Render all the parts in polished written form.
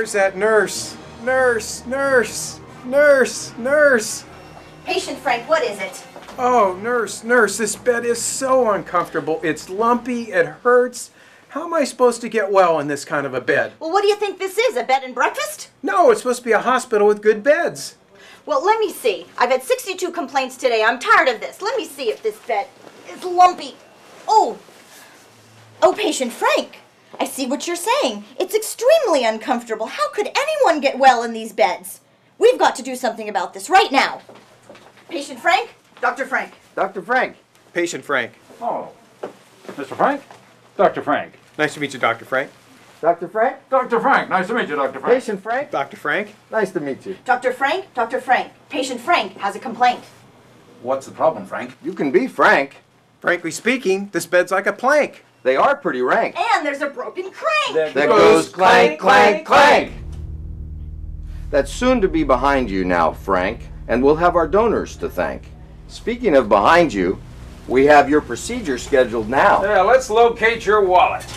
Where's that nurse? Nurse, nurse, nurse, nurse. Patient Frank, what is it? Oh, nurse, nurse, this bed is so uncomfortable. It's lumpy, it hurts. How am I supposed to get well in this kind of a bed? Well, what do you think this is, a bed and breakfast? No, it's supposed to be a hospital with good beds. Well, let me see. I've had 62 complaints today. I'm tired of this. Let me see if this bed is lumpy. Oh, Patient Frank, I see what you're saying. It's extremely uncomfortable. How could anyone get well in these beds? We've got to do something about this right now. Patient Frank, Dr. Frank. Dr. Frank. Patient Frank. Oh, Mr. Frank? Dr. Frank. Nice to meet you, Dr. Frank. Dr. Frank. Dr. Frank, nice to meet you, Dr. Frank. Patient Frank. Dr. Frank. Nice to meet you. Dr. Frank, Dr. Frank. Patient Frank has a complaint. What's the problem, Frank? You can be frank. Frankly speaking, this bed's like a plank. They are pretty rank. And there's a broken crank. That goes clank, clank, clank. That's soon to be behind you now, Frank, and we'll have our donors to thank. Speaking of behind you, we have your procedure scheduled now. Yeah, let's locate your wallet.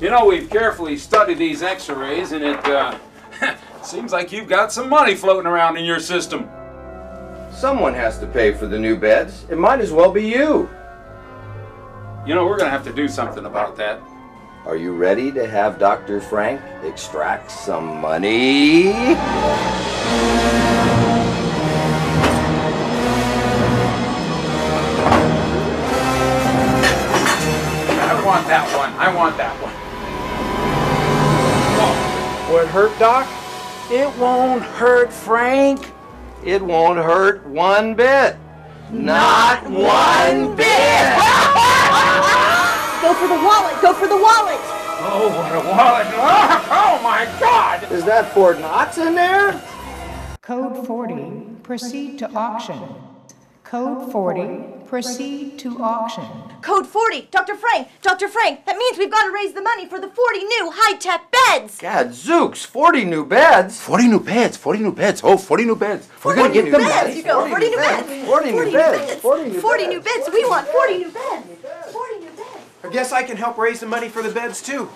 You know, we've carefully studied these x-rays, and it seems like you've got some money floating around in your system. Someone has to pay for the new beds. It might as well be you. You know, we're going to have to do something about that. Are you ready to have Dr. Frank extract some money? I want that one. I want that one. Oh, What hurt, Doc? It won't hurt, Frank. It won't hurt one bit. Not one bit! Go for the wallet. Go for the wallet. oh, what a wallet. Oh, my God! Is that Fort Knox in there? Code 40, proceed to auction. Code 40, proceed to auction. Code 40. Dr. Frank, Dr. Frank. That means we've got to raise the money for the 40 new high-tech beds. Gadzooks, 40 new beds? 40 new beds, 40 new beds, oh, 40 new beds. We're 40 gonna get new them. beds. You go. 40 new beds. 40 new beds. 40 new beds. We want 40 new beds. 40 new beds. I guess I can help raise the money for the beds, too.